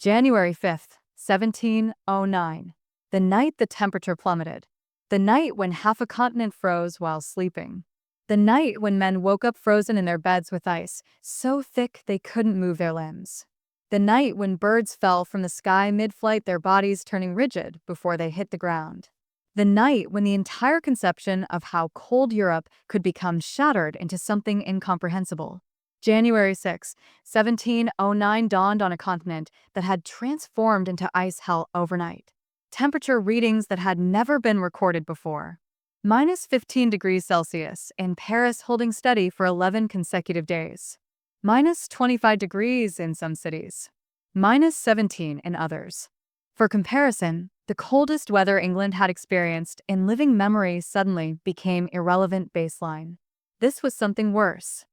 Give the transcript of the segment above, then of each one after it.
January 5th, 1709. The night the temperature plummeted. The night when half a continent froze while sleeping. The night when men woke up frozen in their beds with ice, so thick they couldn't move their limbs. The night when birds fell from the sky mid-flight, their bodies turning rigid before they hit the ground. The night when the entire conception of how cold Europe could become shattered into something incomprehensible. January 6, 1709 dawned on a continent that had transformed into ice hell overnight. Temperature readings that had never been recorded before. Minus 15 degrees Celsius in Paris, holding steady for 11 consecutive days. Minus 25 degrees in some cities. Minus 17 in others. For comparison, the coldest weather England had experienced in living memory suddenly became irrelevant baseline. This was something worse.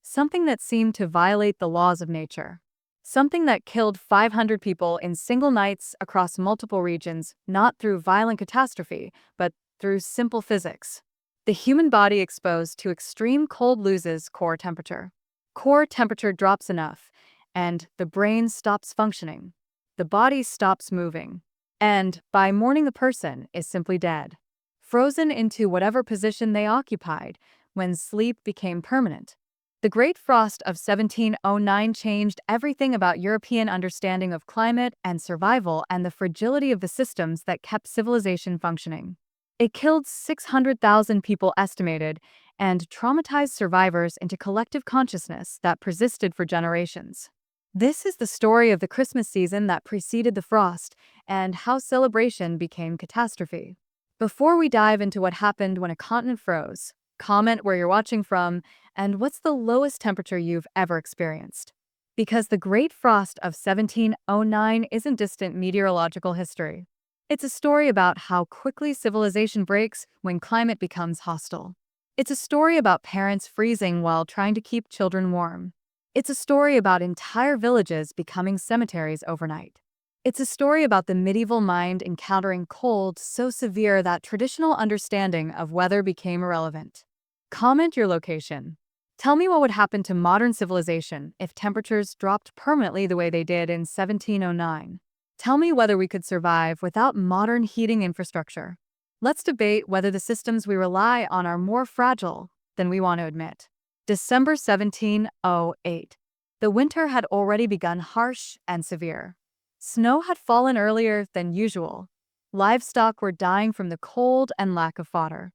Something that seemed to violate the laws of nature. Something that killed 500 people in single nights across multiple regions, not through violent catastrophe, but through simple physics. The human body exposed to extreme cold loses core temperature. Core temperature drops enough, and the brain stops functioning. The body stops moving. And, by morning, the person is simply dead. Frozen into whatever position they occupied when sleep became permanent. The Great Frost of 1709 changed everything about European understanding of climate and survival and the fragility of the systems that kept civilization functioning. It killed 600,000 people estimated and traumatized survivors into collective consciousness that persisted for generations. This is the story of the Christmas season that preceded the frost and how celebration became catastrophe. Before we dive into what happened when a continent froze, comment where you're watching from and what's the lowest temperature you've ever experienced. Because the Great Frost of 1709 isn't distant meteorological history. It's a story about how quickly civilization breaks when climate becomes hostile. It's a story about parents freezing while trying to keep children warm. It's a story about entire villages becoming cemeteries overnight. It's a story about the medieval mind encountering cold so severe that traditional understanding of weather became irrelevant. Comment your location. Tell me what would happen to modern civilization if temperatures dropped permanently the way they did in 1709. Tell me whether we could survive without modern heating infrastructure. Let's debate whether the systems we rely on are more fragile than we want to admit. December 1708. The winter had already begun harsh and severe. Snow had fallen earlier than usual. Livestock were dying from the cold and lack of fodder.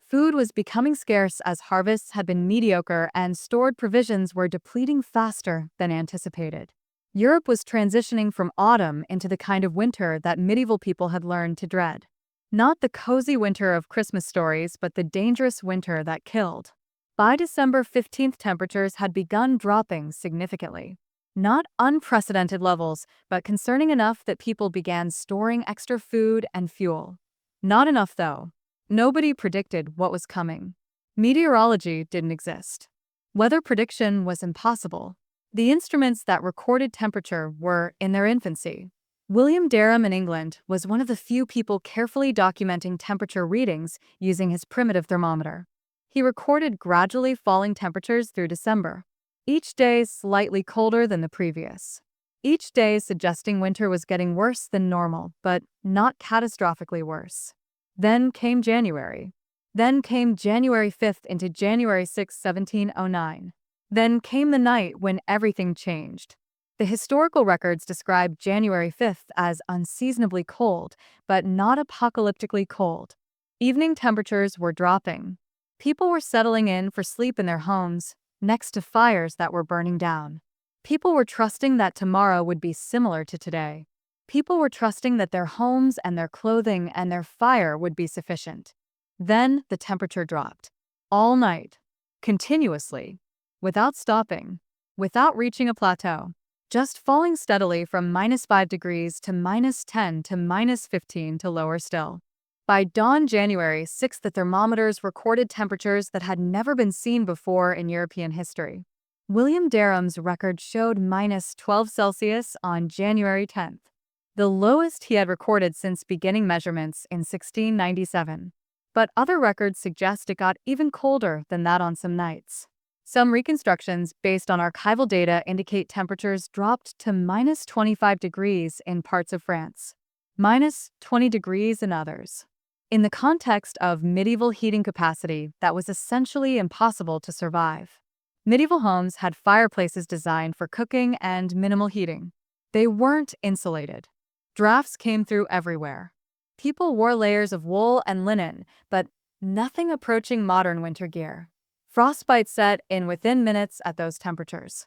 Food was becoming scarce as harvests had been mediocre and stored provisions were depleting faster than anticipated. Europe was transitioning from autumn into the kind of winter that medieval people had learned to dread. Not the cozy winter of Christmas stories, but the dangerous winter that killed. By December 15th, temperatures had begun dropping significantly. Not unprecedented levels, but concerning enough that people began storing extra food and fuel. Not enough, though. Nobody predicted what was coming. Meteorology didn't exist. Weather prediction was impossible. The instruments that recorded temperature were in their infancy. William Derham in England was one of the few people carefully documenting temperature readings using his primitive thermometer. He recorded gradually falling temperatures through December, each day slightly colder than the previous. Each day suggesting winter was getting worse than normal, but not catastrophically worse. Then came January. Then came January 5th into January 6, 1709. Then came the night when everything changed. The historical records describe January 5th as unseasonably cold, but not apocalyptically cold. Evening temperatures were dropping. People were settling in for sleep in their homes, next to fires that were burning down. People were trusting that tomorrow would be similar to today. People were trusting that their homes and their clothing and their fire would be sufficient. Then the temperature dropped. All night. Continuously. Without stopping. Without reaching a plateau. Just falling steadily from -5 degrees to -10 to -15 to lower still. By dawn January 6, the thermometers recorded temperatures that had never been seen before in European history. William Derham's record showed -12 Celsius on January 10th, the lowest he had recorded since beginning measurements in 1697. But other records suggest it got even colder than that on some nights. Some reconstructions based on archival data indicate temperatures dropped to minus 25 degrees in parts of France, minus 20 degrees in others. In the context of medieval heating capacity that was essentially impossible to survive. Medieval homes had fireplaces designed for cooking and minimal heating. They weren't insulated. Drafts came through everywhere. People wore layers of wool and linen, but nothing approaching modern winter gear. Frostbite set in within minutes at those temperatures.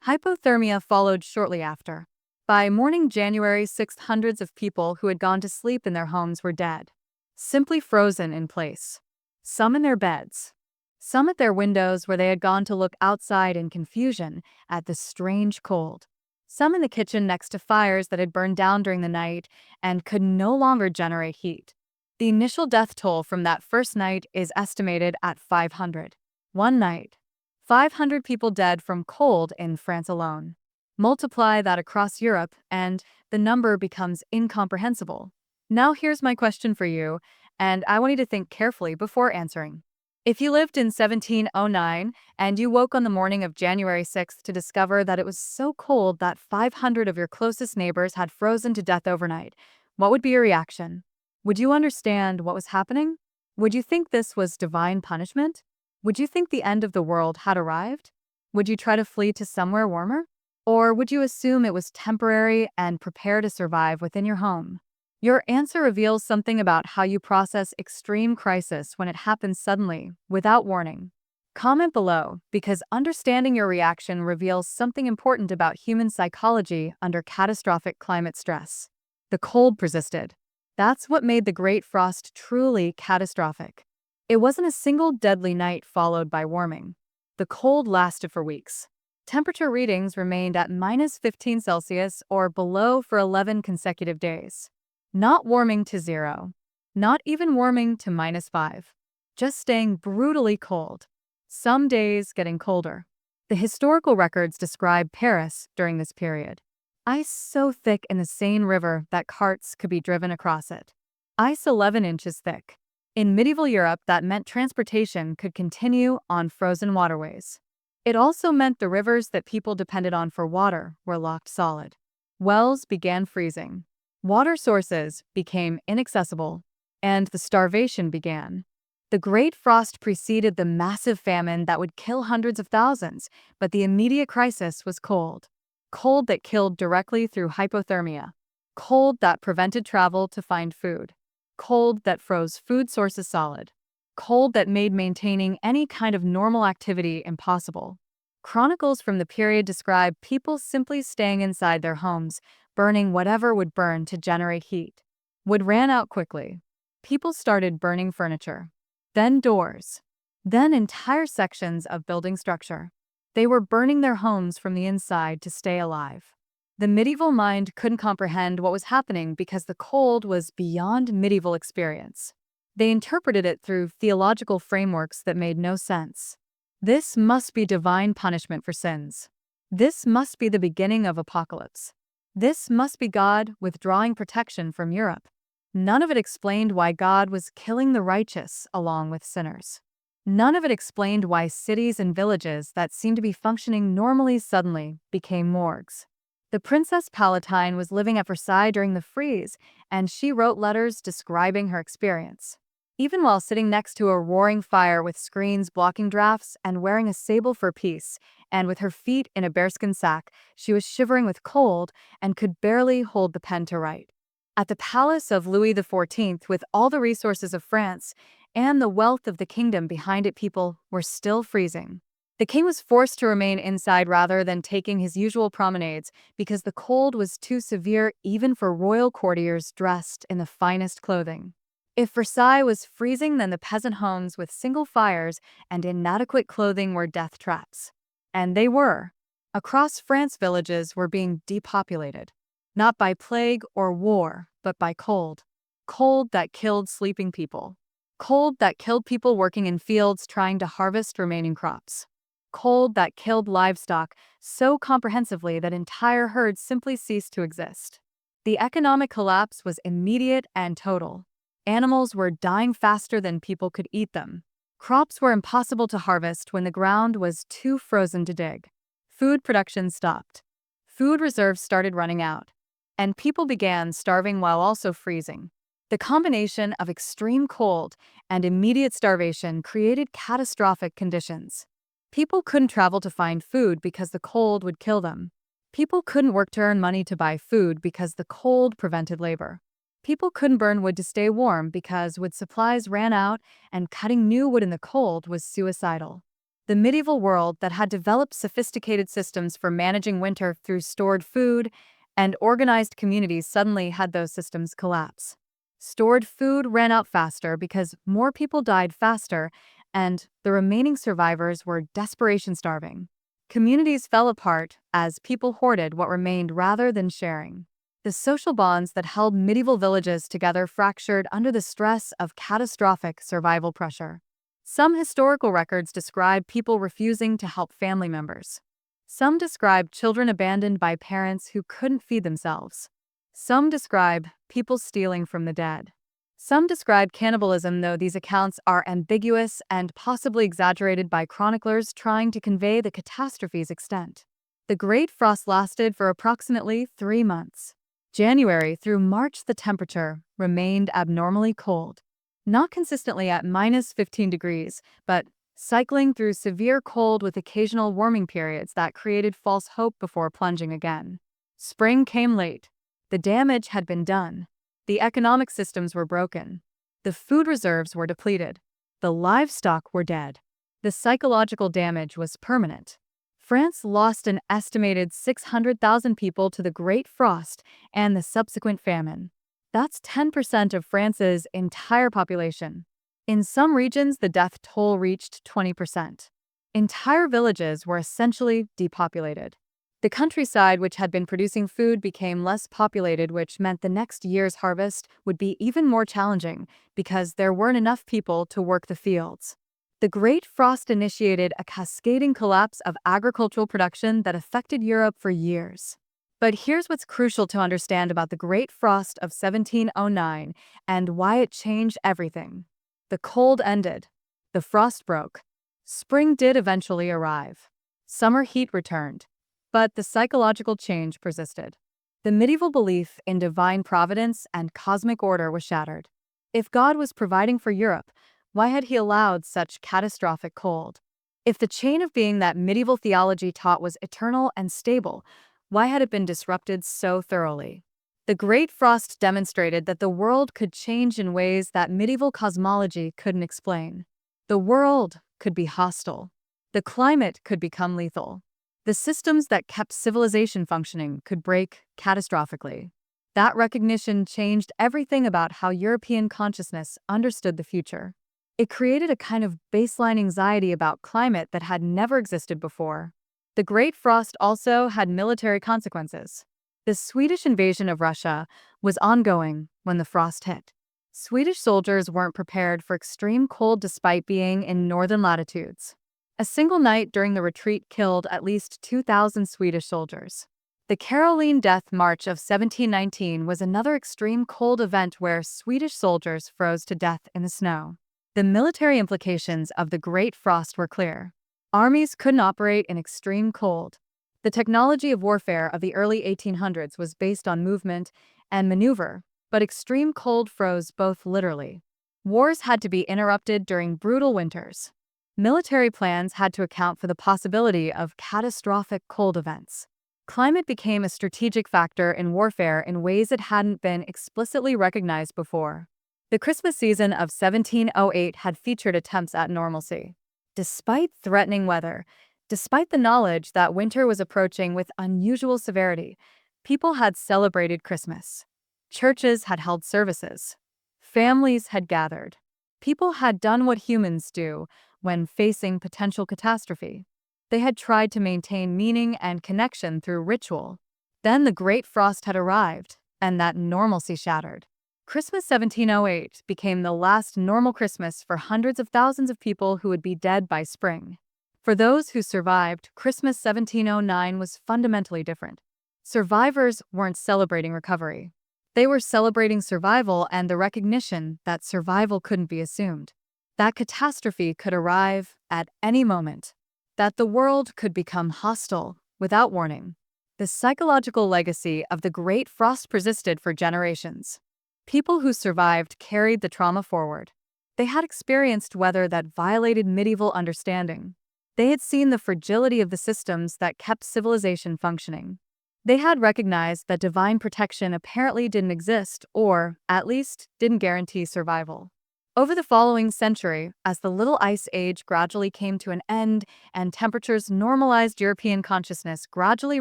Hypothermia followed shortly after. By morning January 6th, hundreds of people who had gone to sleep in their homes were dead, simply frozen in place. Some in their beds, some at their windows where they had gone to look outside in confusion at the strange cold. Some in the kitchen next to fires that had burned down during the night and could no longer generate heat. The initial death toll from that first night is estimated at 500. One night, 500 people dead from cold in France alone. Multiply that across Europe, and the number becomes incomprehensible. Now here's my question for you, and I want you to think carefully before answering. If you lived in 1709 and you woke on the morning of January 6th to discover that it was so cold that 500 of your closest neighbors had frozen to death overnight, what would be your reaction? Would you understand what was happening? Would you think this was divine punishment? Would you think the end of the world had arrived? Would you try to flee to somewhere warmer? Or would you assume it was temporary and prepare to survive within your home? Your answer reveals something about how you process extreme crisis when it happens suddenly, without warning. Comment below, because understanding your reaction reveals something important about human psychology under catastrophic climate stress. The cold persisted. That's what made the Great Frost truly catastrophic. It wasn't a single deadly night followed by warming. The cold lasted for weeks. Temperature readings remained at minus 15 Celsius or below for 11 consecutive days. Not warming to 0. Not even warming to minus 5. Just staying brutally cold. Some days getting colder. The historical records describe Paris during this period. Ice so thick in the Seine River that carts could be driven across it. Ice 11 inches thick. In medieval Europe, that meant transportation could continue on frozen waterways. It also meant the rivers that people depended on for water were locked solid. Wells began freezing. Water sources became inaccessible, and the starvation began. The Great Frost preceded the massive famine that would kill hundreds of thousands, but the immediate crisis was cold. Cold that killed directly through hypothermia. Cold that prevented travel to find food. Cold that froze food sources solid. Cold that made maintaining any kind of normal activity impossible. Chronicles from the period describe people simply staying inside their homes, burning whatever would burn to generate heat. Wood ran out quickly. People started burning furniture. Then doors. Then entire sections of building structure. They were burning their homes from the inside to stay alive. The medieval mind couldn't comprehend what was happening because the cold was beyond medieval experience. They interpreted it through theological frameworks that made no sense. This must be divine punishment for sins. This must be the beginning of apocalypse. This must be God withdrawing protection from Europe. None of it explained why God was killing the righteous along with sinners. None of it explained why cities and villages that seemed to be functioning normally suddenly became morgues. The Princess Palatine was living at Versailles during the freeze, and she wrote letters describing her experience. Even while sitting next to a roaring fire with screens blocking drafts and wearing a sable for peace, and with her feet in a bearskin sack, she was shivering with cold and could barely hold the pen to write. At the palace of Louis XIV, with all the resources of France and the wealth of the kingdom behind it, people were still freezing. The king was forced to remain inside rather than taking his usual promenades because the cold was too severe even for royal courtiers dressed in the finest clothing. If Versailles was freezing, then the peasant homes with single fires and inadequate clothing were death traps. And they were. Across France, villages were being depopulated. Not by plague or war, but by cold. Cold that killed sleeping people. Cold that killed people working in fields trying to harvest remaining crops. Cold that killed livestock so comprehensively that entire herds simply ceased to exist. The economic collapse was immediate and total. Animals were dying faster than people could eat them. Crops were impossible to harvest when the ground was too frozen to dig. Food production stopped. Food reserves started running out. And people began starving while also freezing. The combination of extreme cold and immediate starvation created catastrophic conditions. People couldn't travel to find food because the cold would kill them. People couldn't work to earn money to buy food because the cold prevented labor. People couldn't burn wood to stay warm because wood supplies ran out, and cutting new wood in the cold was suicidal. The medieval world that had developed sophisticated systems for managing winter through stored food and organized communities suddenly had those systems collapse. Stored food ran out faster because more people died faster, and the remaining survivors were desperation starving. Communities fell apart as people hoarded what remained rather than sharing. The social bonds that held medieval villages together fractured under the stress of catastrophic survival pressure. Some historical records describe people refusing to help family members. Some describe children abandoned by parents who couldn't feed themselves. Some describe people stealing from the dead. Some describe cannibalism, though these accounts are ambiguous and possibly exaggerated by chroniclers trying to convey the catastrophe's extent. The Great Frost lasted for approximately 3 months. January through March, the temperature remained abnormally cold. Not consistently at -15 degrees, but cycling through severe cold with occasional warming periods that created false hope before plunging again. Spring came late. The damage had been done. The economic systems were broken. The food reserves were depleted. The livestock were dead. The psychological damage was permanent. France lost an estimated 600,000 people to the Great Frost and the subsequent famine. That's 10% of France's entire population. In some regions, the death toll reached 20%. Entire villages were essentially depopulated. The countryside, which had been producing food, became less populated, which meant the next year's harvest would be even more challenging because there weren't enough people to work the fields. The Great Frost initiated a cascading collapse of agricultural production that affected Europe for years. But here's what's crucial to understand about the Great Frost of 1709 and why it changed everything. The cold ended. The frost broke. Spring did eventually arrive. Summer heat returned. But the psychological change persisted. The medieval belief in divine providence and cosmic order was shattered. If God was providing for Europe, why had he allowed such catastrophic cold? If the chain of being that medieval theology taught was eternal and stable, why had it been disrupted so thoroughly? The Great Frost demonstrated that the world could change in ways that medieval cosmology couldn't explain. The world could be hostile. The climate could become lethal. The systems that kept civilization functioning could break catastrophically. That recognition changed everything about how European consciousness understood the future. It created a kind of baseline anxiety about climate that had never existed before. The Great Frost also had military consequences. The Swedish invasion of Russia was ongoing when the frost hit. Swedish soldiers weren't prepared for extreme cold despite being in northern latitudes. A single night during the retreat killed at least 2,000 Swedish soldiers. The Caroline Death March of 1719 was another extreme cold event where Swedish soldiers froze to death in the snow. The military implications of the Great Frost were clear. Armies couldn't operate in extreme cold. The technology of warfare of the early 1800s was based on movement and maneuver, but extreme cold froze both literally. Wars had to be interrupted during brutal winters. Military plans had to account for the possibility of catastrophic cold events. Climate became a strategic factor in warfare in ways it hadn't been explicitly recognized before. The Christmas season of 1708 had featured attempts at normalcy. Despite threatening weather, despite the knowledge that winter was approaching with unusual severity, people had celebrated Christmas. Churches had held services. Families had gathered. People had done what humans do when facing potential catastrophe. They had tried to maintain meaning and connection through ritual. Then the Great Frost had arrived, and that normalcy shattered. Christmas 1708 became the last normal Christmas for hundreds of thousands of people who would be dead by spring. For those who survived, Christmas 1709 was fundamentally different. Survivors weren't celebrating recovery. They were celebrating survival and the recognition that survival couldn't be assumed. That catastrophe could arrive at any moment, that the world could become hostile without warning. The psychological legacy of the Great Frost persisted for generations. People who survived carried the trauma forward. They had experienced weather that violated medieval understanding. They had seen the fragility of the systems that kept civilization functioning. They had recognized that divine protection apparently didn't exist, or, at least, didn't guarantee survival. Over the following century, as the Little Ice Age gradually came to an end and temperatures normalized, European consciousness gradually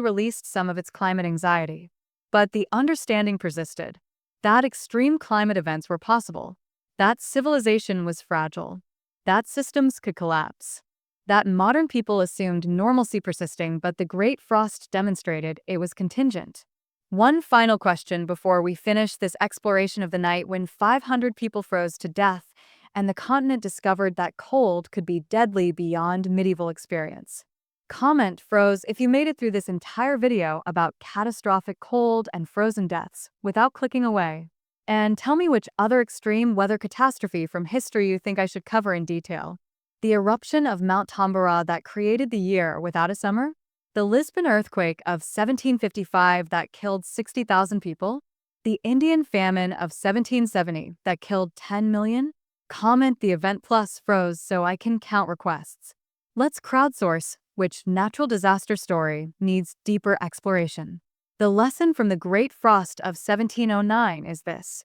released some of its climate anxiety. But the understanding persisted. That extreme climate events were possible. That civilization was fragile. That systems could collapse. That modern people assumed normalcy persisting, but the Great Frost demonstrated it was contingent. One final question before we finish this exploration of the night when 500 people froze to death and the continent discovered that cold could be deadly beyond medieval experience. Comment froze if you made it through this entire video about catastrophic cold and frozen deaths without clicking away. And tell me which other extreme weather catastrophe from history you think I should cover in detail. The eruption of Mount Tambora that created the year without a summer? The Lisbon earthquake of 1755 that killed 60,000 people? The Indian famine of 1770 that killed 10 million? Comment the event plus froze so I can count requests. Let's crowdsource which natural disaster story needs deeper exploration. The lesson from the Great Frost of 1709 is this: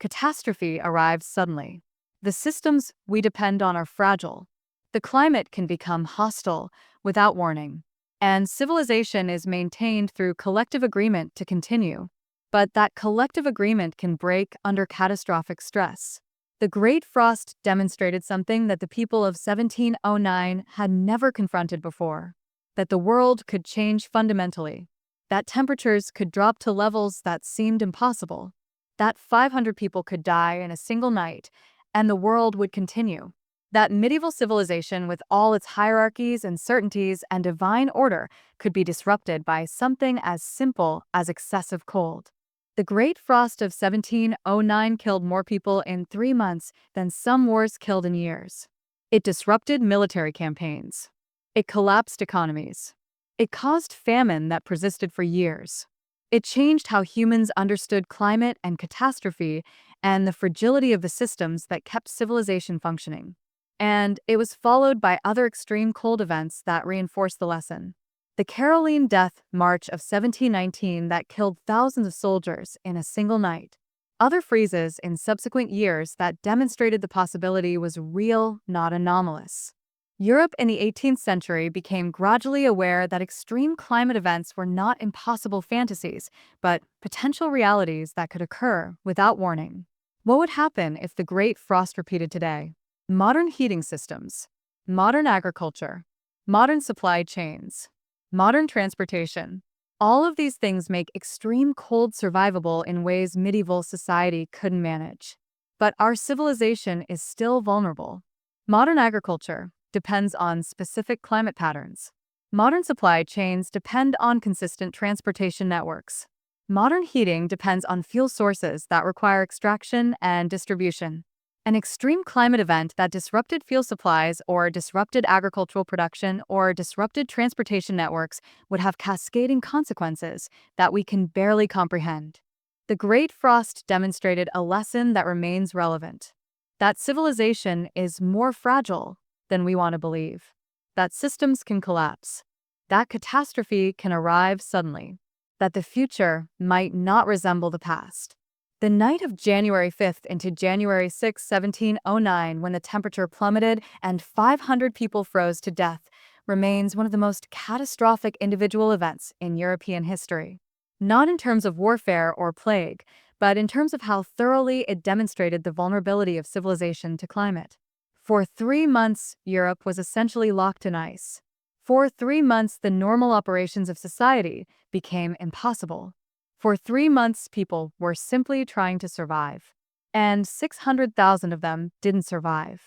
catastrophe arrives suddenly. The systems we depend on are fragile. The climate can become hostile without warning. And civilization is maintained through collective agreement to continue. But that collective agreement can break under catastrophic stress. The Great Frost demonstrated something that the people of 1709 had never confronted before: that the world could change fundamentally, that temperatures could drop to levels that seemed impossible, that 500 people could die in a single night, and the world would continue. That medieval civilization, with all its hierarchies and certainties and divine order, could be disrupted by something as simple as excessive cold. The Great Frost of 1709 killed more people in 3 months than some wars killed in years. It disrupted military campaigns. It collapsed economies. It caused famine that persisted for years. It changed how humans understood climate and catastrophe and the fragility of the systems that kept civilization functioning. And it was followed by other extreme cold events that reinforced the lesson. The Caroline Death March of 1719 that killed thousands of soldiers in a single night. Other freezes in subsequent years that demonstrated the possibility was real, not anomalous. Europe in the 18th century became gradually aware that extreme climate events were not impossible fantasies, but potential realities that could occur without warning. What would happen if the Great Frost repeated today? Modern heating systems, modern agriculture, modern supply chains, modern transportation. All of these things make extreme cold survivable in ways medieval society couldn't manage. But our civilization is still vulnerable. Modern agriculture depends on specific climate patterns. Modern supply chains depend on consistent transportation networks. Modern heating depends on fuel sources that require extraction and distribution. An extreme climate event that disrupted fuel supplies or disrupted agricultural production or disrupted transportation networks would have cascading consequences that we can barely comprehend. The Great Frost demonstrated a lesson that remains relevant: that civilization is more fragile than we want to believe, that systems can collapse, that catastrophe can arrive suddenly, that the future might not resemble the past. The night of January 5th into January 6, 1709, when the temperature plummeted and 500 people froze to death, remains one of the most catastrophic individual events in European history. Not in terms of warfare or plague, but in terms of how thoroughly it demonstrated the vulnerability of civilization to climate. For 3 months, Europe was essentially locked in ice. For 3 months, the normal operations of society became impossible. For 3 months, people were simply trying to survive. And 600,000 of them didn't survive.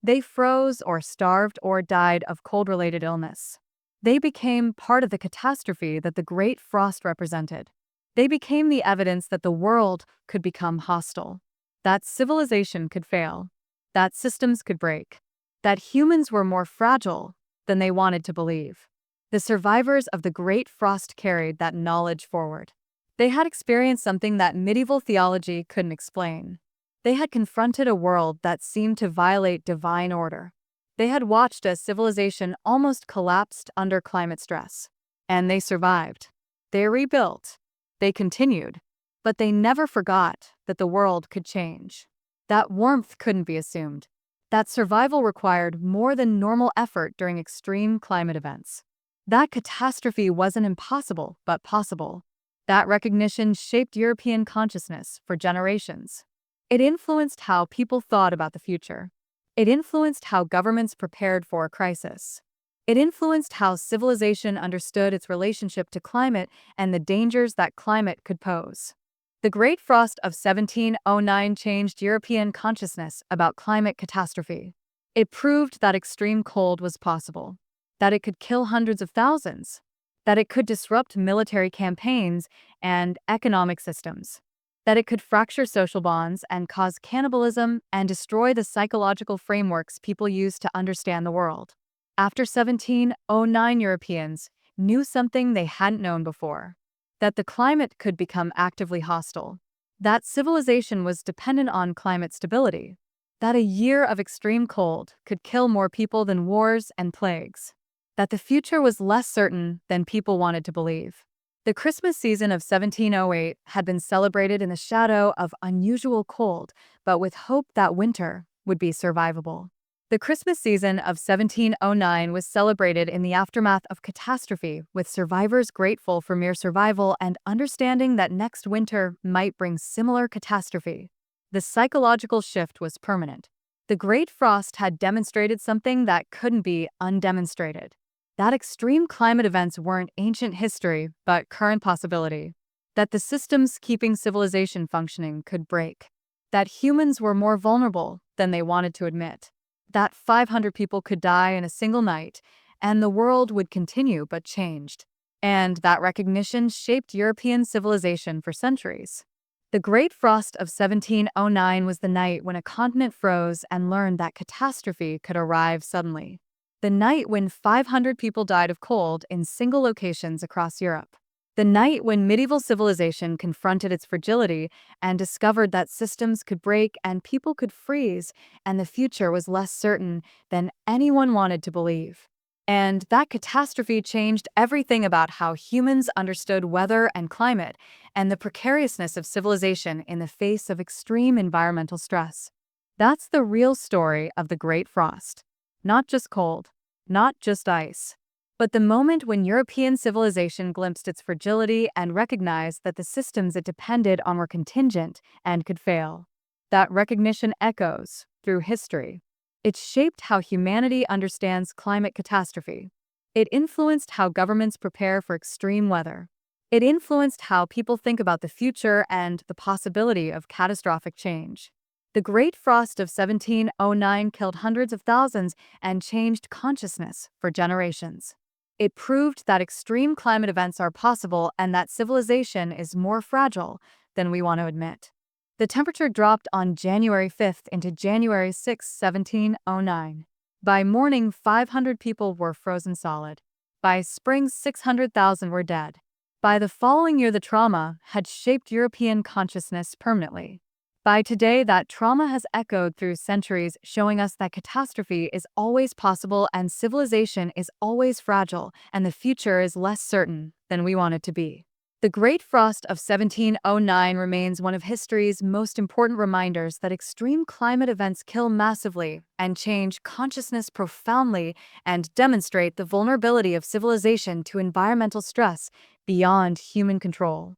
They froze or starved or died of cold-related illness. They became part of the catastrophe that the Great Frost represented. They became the evidence that the world could become hostile, that civilization could fail. that systems could break, that humans were more fragile than they wanted to believe. The survivors of the Great Frost carried that knowledge forward. They had experienced something that medieval theology couldn't explain. They had confronted a world that seemed to violate divine order. They had watched as civilization almost collapsed under climate stress. And they survived. They rebuilt. They continued. But they never forgot that the world could change. That warmth couldn't be assumed. That survival required more than normal effort during extreme climate events. That catastrophe wasn't impossible, but possible. That recognition shaped European consciousness for generations. It influenced how people thought about the future. It influenced how governments prepared for a crisis. It influenced how civilization understood its relationship to climate and the dangers that climate could pose. The Great Frost of 1709 changed European consciousness about climate catastrophe. It proved that extreme cold was possible, that it could kill hundreds of thousands, that it could disrupt military campaigns and economic systems, that it could fracture social bonds and cause cannibalism and destroy the psychological frameworks people use to understand the world. After 1709, Europeans knew something they hadn't known before: that the climate could become actively hostile, that civilization was dependent on climate stability, that a year of extreme cold could kill more people than wars and plagues, that the future was less certain than people wanted to believe. The Christmas season of 1708 had been celebrated in the shadow of unusual cold, but with hope that winter would be survivable. The Christmas season of 1709 was celebrated in the aftermath of catastrophe, with survivors grateful for mere survival and understanding that next winter might bring similar catastrophe. The psychological shift was permanent. The Great Frost had demonstrated something that couldn't be undemonstrated: that extreme climate events weren't ancient history, but current possibility. That the systems keeping civilization functioning could break. That humans were more vulnerable than they wanted to admit. That 500 people could die in a single night, and the world would continue but changed. And that recognition shaped European civilization for centuries. The Great Frost of 1709 was the night when a continent froze and learned that catastrophe could arrive suddenly. The night when 500 people died of cold in single locations across Europe. The night when medieval civilization confronted its fragility and discovered that systems could break and people could freeze, and the future was less certain than anyone wanted to believe. And that catastrophe changed everything about how humans understood weather and climate, and the precariousness of civilization in the face of extreme environmental stress. That's the real story of the Great Frost. Not just cold, not just ice, but the moment when European civilization glimpsed its fragility and recognized that the systems it depended on were contingent and could fail. That recognition echoes through history. It shaped how humanity understands climate catastrophe. It influenced how governments prepare for extreme weather. It influenced how people think about the future and the possibility of catastrophic change. The Great Frost of 1709 killed hundreds of thousands and changed consciousness for generations. It proved that extreme climate events are possible and that civilization is more fragile than we want to admit. The temperature dropped on January 5th into January 6, 1709. By morning, 500 people were frozen solid. By spring, 600,000 were dead. By the following year, the trauma had shaped European consciousness permanently. By today, that trauma has echoed through centuries, showing us that catastrophe is always possible and civilization is always fragile, and the future is less certain than we want it to be. The Great Frost of 1709 remains one of history's most important reminders that extreme climate events kill massively and change consciousness profoundly and demonstrate the vulnerability of civilization to environmental stress beyond human control.